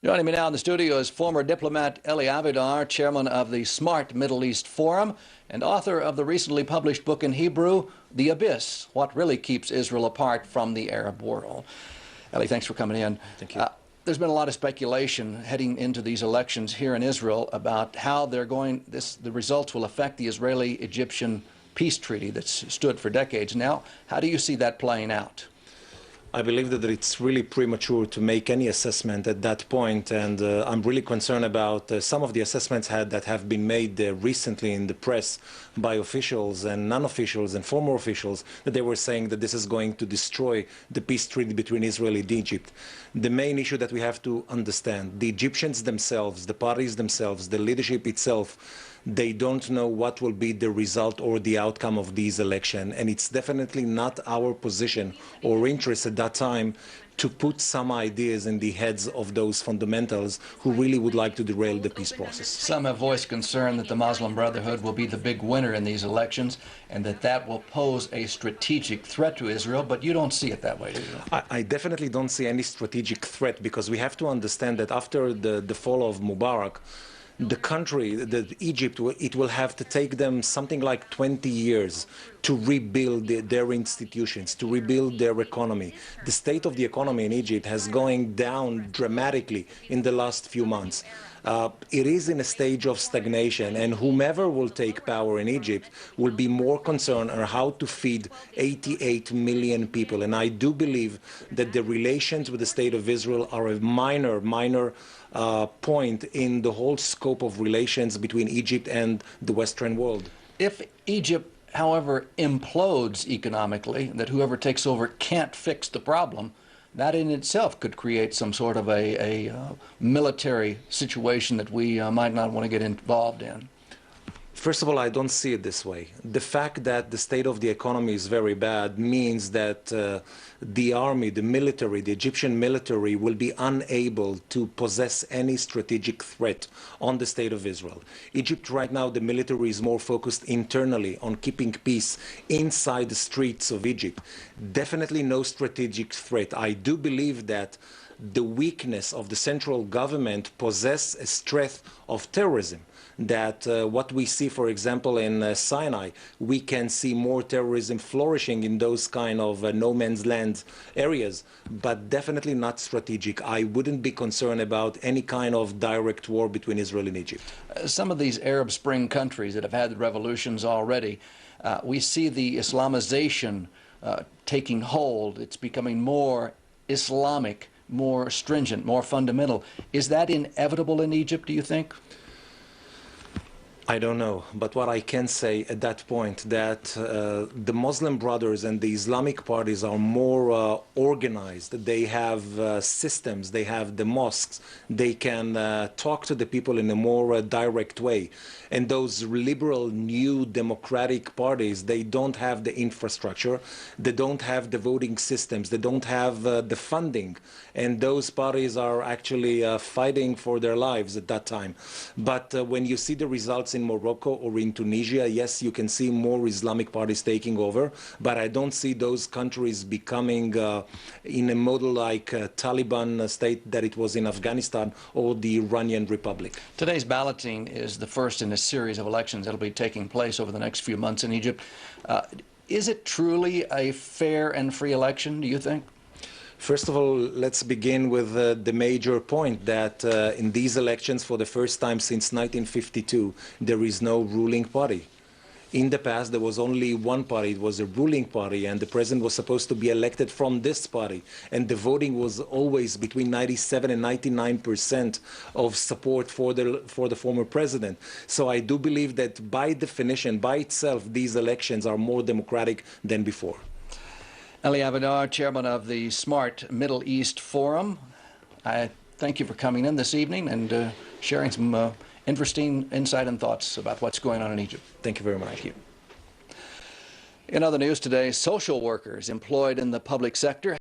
Joining me now in the studio is former diplomat Eli Avidar, chairman of the SMART Middle East Forum and author of the recently published book in Hebrew, The Abyss, What Really Keeps Israel Apart from the Arab World. Eli, thanks for coming in. Thank you. There's been a lot of speculation heading into these elections here in Israel about how the results will affect the Israeli-Egyptian peace treaty that's stood for decades now. How do you see that playing out? I believe that it's really premature to make any assessment at that point, and I'm really concerned about some of the assessments that have been made recently in the press by officials and non-officials and former officials, that they were saying that this is going to destroy the peace treaty between Israel and Egypt. The main issue that we have to understand, the Egyptians themselves, the parties themselves, the leadership itself, they don't know what will be the result or the outcome of these elections. And it's definitely not our position or interest at that time to put some ideas in the heads of those fundamentals who really would like to derail the peace process. Some have voiced concern that the Muslim Brotherhood will be the big winner in these elections and that will pose a strategic threat to Israel, but you don't see it that way, do you? I definitely don't see any strategic threat, because we have to understand that after the fall of Mubarak, the country, Egypt, it will have to take them something like 20 years to rebuild their institutions, to rebuild their economy. The state of the economy in Egypt has going down dramatically in the last few months. It is in a stage of stagnation, and whomever will take power in Egypt will be more concerned on how to feed 88 million people. And I do believe that the relations with the state of Israel are a minor point in the whole scope of relations between Egypt and the Western world. If Egypt, however, implodes economically, that whoever takes over can't fix the problem, that in itself could create some sort of a military situation that we might not want to get involved in. First of all, I don't see it this way. The fact that the state of the economy is very bad means that the army, the military, the Egyptian military will be unable to possess any strategic threat on the state of Israel. Egypt right now, the military is more focused internally on keeping peace inside the streets of Egypt. Definitely no strategic threat. I do believe that the weakness of the central government possesses a strength of terrorism. That what we see, for example, in Sinai, we can see more terrorism flourishing in those kind of no man's land areas, but definitely not strategic. I wouldn't be concerned about any kind of direct war between Israel and Egypt. Some of these Arab Spring countries that have had revolutions already, we see the Islamization taking hold. It's becoming more Islamic, more stringent, more fundamental. Is that inevitable in Egypt, do you think? I don't know, but what I can say at that point, that the Muslim Brothers and the Islamic parties are more organized. They have systems, they have the mosques, they can talk to the people in a more direct way. And those liberal, new democratic parties, they don't have the infrastructure, they don't have the voting systems, they don't have the funding. And those parties are actually fighting for their lives at that time. But when you see the results in Morocco or in Tunisia, yes, you can see more Islamic parties taking over, but I don't see those countries becoming in a model like Taliban state that it was in Afghanistan or the Iranian Republic. Today's balloting is the first in a series of elections that will be taking place over the next few months in Egypt. Is it truly a fair and free election, do you think? First of all, let's begin with the major point that in these elections, for the first time since 1952, there is no ruling party. In the past, there was only one party. It was a ruling party, and the president was supposed to be elected from this party. And the voting was always between 97 and 99% of support for the former president. So I do believe that by definition, by itself, these elections are more democratic than before. Eli Avidar, chairman of the SMART Middle East Forum, I thank you for coming in this evening and sharing some interesting insight and thoughts about what's going on in Egypt. Thank you very much. Thank you. In other news today, social workers employed in the public sector